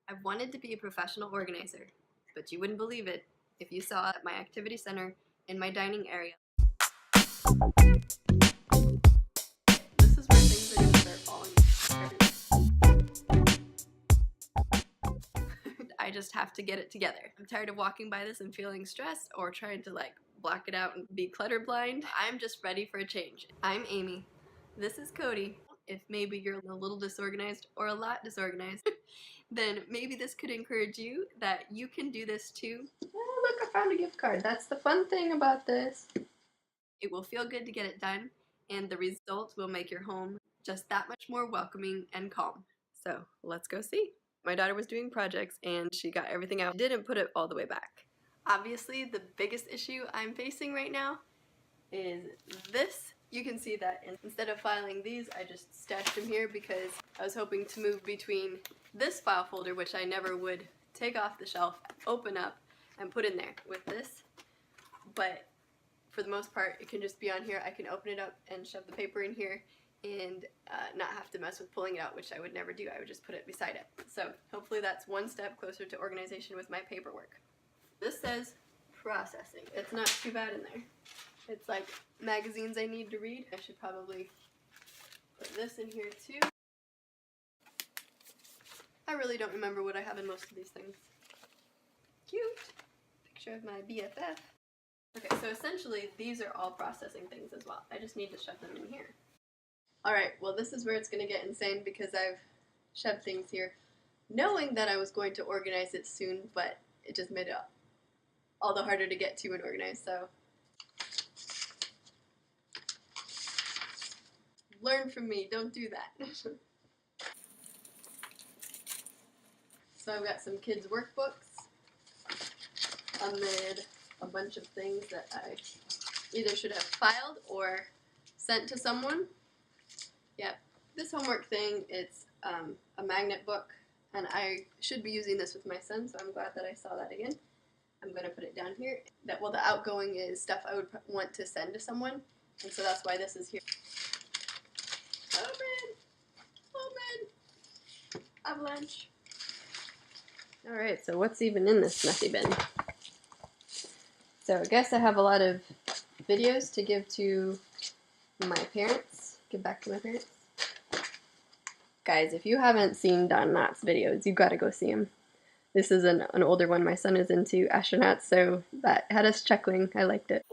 I've wanted to be a professional organizer, but you wouldn't believe it if you saw at my activity center in my dining area. This is where things are going to start falling apart. I just have to get it together. I'm tired of walking by this and feeling stressed or trying to block it out and be clutter blind. I'm just ready for a change. I'm Amy. This is Cody. If maybe you're a little disorganized or a lot disorganized, then maybe this could encourage you that you can do this too. Oh, look, I found a gift card. That's the fun thing about this. It will feel good to get it done, and the result will make your home just that much more welcoming and calm. So let's go see. My daughter was doing projects and she got everything out. She didn't put it all the way back. Obviously, the biggest issue I'm facing right now is this. You can see that instead of filing these, I just stashed them here because I was hoping to move between this file folder, which I never would take off the shelf, open up, and put in there with this. But for the most part, it can just be on here. I can open it up and shove the paper in here and not have to mess with pulling it out, which I would never do. I would just put it beside it. So hopefully that's one step closer to organization with my paperwork. This says processing. It's not too bad in there. It's like magazines I need to read. I should probably put this in here too. I really don't remember what I have in most of these things. Cute. Picture of my BFF. Okay, so essentially these are all processing things as well. I just need to shove them in here. Alright, well this is where it's going to get insane because I've shoved things here knowing that I was going to organize it soon, but it just made it all the harder to get to and organize, so learn from me, don't do that. So I've got some kids' workbooks amid a bunch of things that I either should have filed or sent to someone. Yeah, this homework thing, it's a magnet book, and I should be using this with my son, so I'm glad that I saw that again. I'm going to put it down here. Well, the outgoing is stuff I would want to send to someone, and so that's why this is here. Open! Avalanche. Alright, so what's even in this messy bin? So I guess I have a lot of videos to give to my parents. Give back to my parents. Guys, if you haven't seen Don Knott's videos, you've got to go see him. This is an older one. My son is into astronauts, so that had us chuckling. I liked it.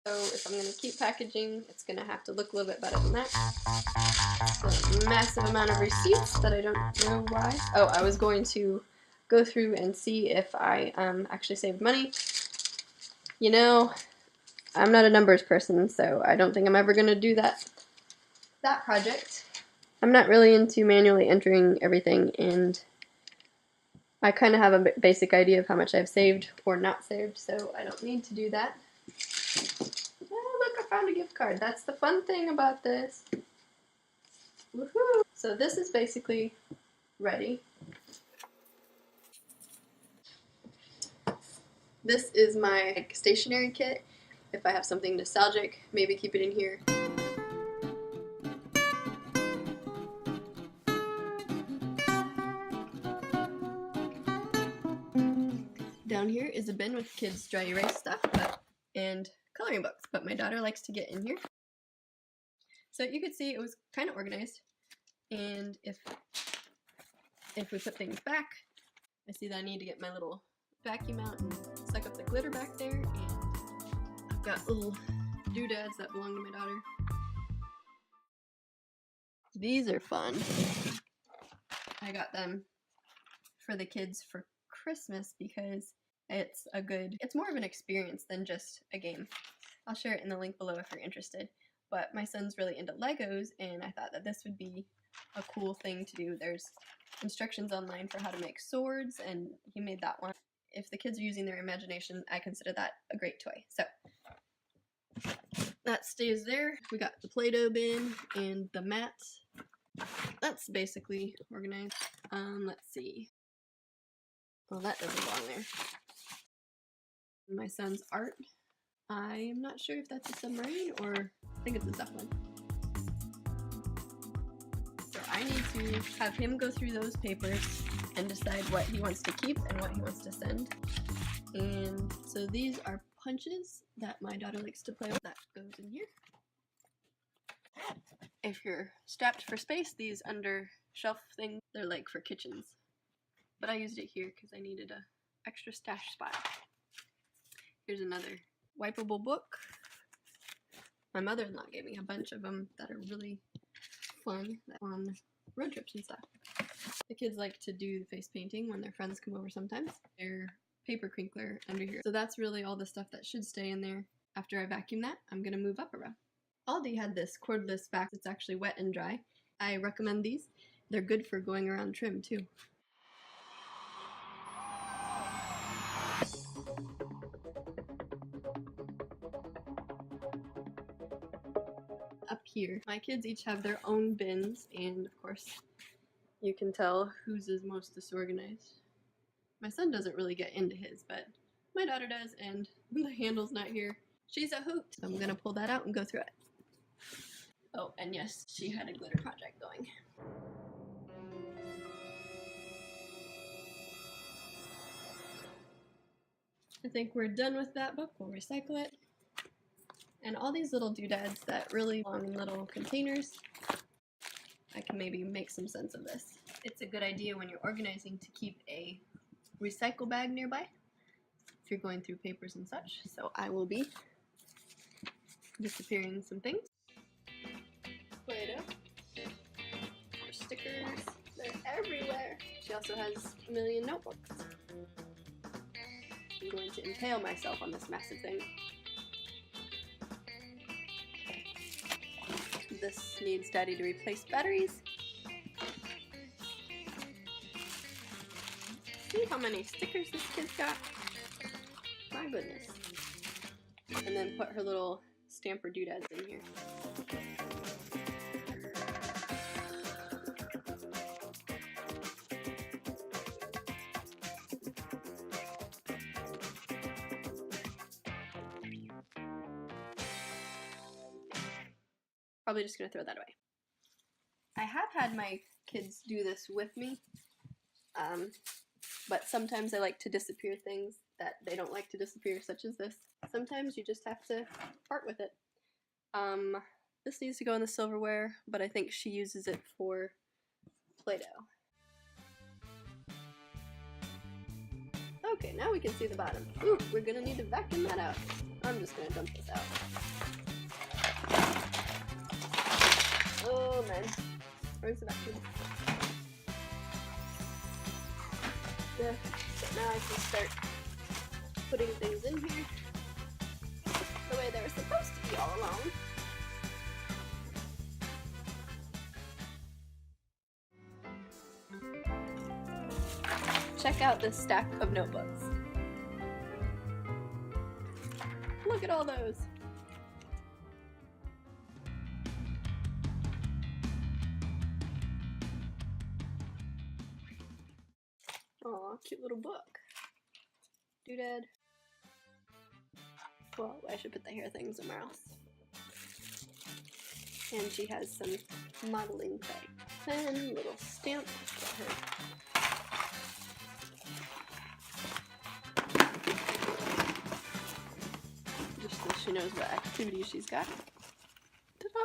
So if I'm going to keep packaging, it's going to have to look a little bit better than that. So, massive amount of receipts that I don't know why. Oh, I was going to go through and see if I actually saved money. You know, I'm not a numbers person, so I don't think I'm ever going to do that project. I'm not really into manually entering everything, and I kind of have a basic idea of how much I've saved or not saved, so I don't need to do that. Oh, look, I found a gift card. That's the fun thing about this. Woohoo! So this is basically ready. This is my stationery kit. If I have something nostalgic, maybe keep it in here. Down here is a bin with kids' dry erase stuff and coloring books, but my daughter likes to get in here. So you could see it was kind of organized, and if we put things back, I see that I need to get my little vacuum out and suck up the glitter back there, and I've got little doodads that belong to my daughter. These are fun. I got them for the kids for Christmas because it's more of an experience than just a game. I'll share it in the link below if you're interested. But my son's really into Legos, and I thought that this would be a cool thing to do. There's instructions online for how to make swords, and he made that one. If the kids are using their imagination, I consider that a great toy. So that stays there. We got the Play-Doh bin and the mats. That's basically organized. Let's see. Well, that doesn't belong there. My son's art. I'm not sure if that's a submarine or I think it's a Zeppelin. So I need to have him go through those papers and decide what he wants to keep and what he wants to send. And so these are punches that my daughter likes to play with. That goes in here. If you're strapped for space, these under shelf things, they're like for kitchens. But I used it here because I needed a extra stash spot. Here's another wipeable book. My mother-in-law gave me a bunch of them that are really fun on road trips and stuff. The kids like to do the face painting when their friends come over sometimes. Their paper crinkler under here. So that's really all the stuff that should stay in there. After I vacuum that, I'm gonna move up a row. Aldi had this cordless vac that's actually wet and dry. I recommend these. They're good for going around trim too. Up here, my kids each have their own bins, and of course you can tell whose is most disorganized. My son doesn't really get into his, but my daughter does, and the handle's not here. She's a hoot, so I'm gonna pull that out and go through it. Oh, and yes, she had a glitter project going. I think we're done with that book. We'll recycle it. And all these little doodads that really belong in little containers, I can maybe make some sense of this. It's a good idea when you're organizing to keep a recycle bag nearby if you're going through papers and such. So I will be disappearing some things. Play-Doh. More stickers. They're everywhere. She also has a million notebooks. I'm going to impale myself on this massive thing. This needs Daddy to replace batteries. See how many stickers this kid's got? My goodness. And then put her little stamper doodads in here. Probably just gonna throw that away. I have had my kids do this with me, but sometimes I like to disappear things that they don't like to disappear, such as this. Sometimes you just have to part with it. This needs to go in the silverware, but I think she uses it for Play-Doh. Okay, now we can see the bottom. Ooh, we're gonna need to vacuum that out. I'm just gonna dump this out. Oh man, where's the vacuum? Yeah, so now I can start putting things in here the way they were supposed to be all along. Check out this stack of notebooks. Look at all those. Aw, cute little book. Doodad. Well, I should put the hair thing somewhere else. And she has some modeling clay. Pen, little stamp for her. Just so she knows what activities she's got. Ta-da!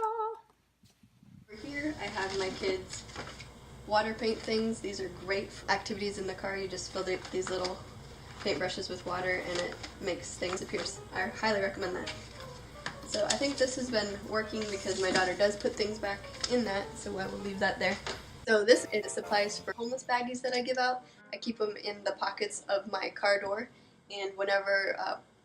Over here, I have my kids' water paint things. These are great activities in the car. You just fill these little paintbrushes with water and it makes things appear. I highly recommend that. So I think this has been working because my daughter does put things back in that, so I will leave that there. So this is supplies for homeless baggies that I give out. I keep them in the pockets of my car door, and whenever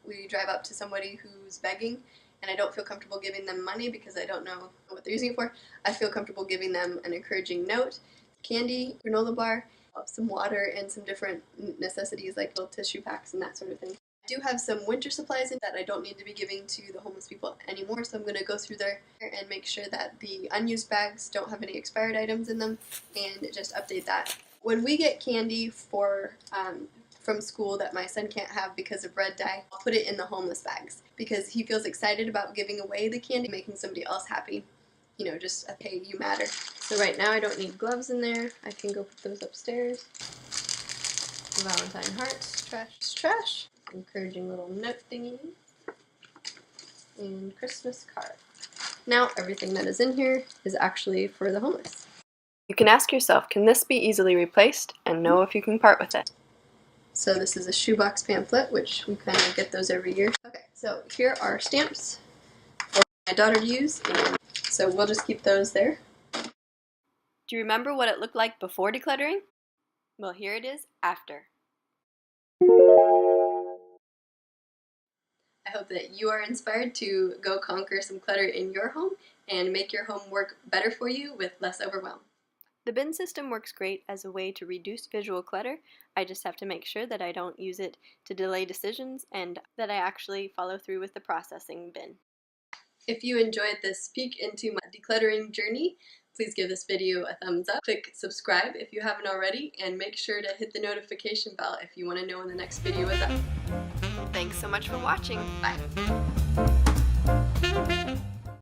we drive up to somebody who's begging and I don't feel comfortable giving them money because I don't know what they're using it for, I feel comfortable giving them an encouraging note, candy, granola bar, some water, and some different necessities like little tissue packs and that sort of thing. I do have some winter supplies in that I don't need to be giving to the homeless people anymore, so I'm going to go through there and make sure that the unused bags don't have any expired items in them and just update that. When we get candy from school that my son can't have because of red dye, I'll put it in the homeless bags because he feels excited about giving away the candy, making somebody else happy. just hey, you matter. So right now I don't need gloves in there. I can go put those upstairs. Valentine hearts, trash. Encouraging little note thingy. And Christmas card. Now everything that is in here is actually for the homeless. You can ask yourself, can this be easily replaced, and know if you can part with it. So this is a shoebox pamphlet, which we kind of get those every year. Okay, so here are stamps for my daughter to use, and so we'll just keep those there. Do you remember what it looked like before decluttering? Well, here it is after. I hope that you are inspired to go conquer some clutter in your home and make your home work better for you with less overwhelm. The bin system works great as a way to reduce visual clutter. I just have to make sure that I don't use it to delay decisions and that I actually follow through with the processing bin. If you enjoyed this peek into my decluttering journey, please give this video a thumbs up. Click subscribe if you haven't already, and make sure to hit the notification bell if you want to know when the next video is up. Thanks so much for watching. Bye.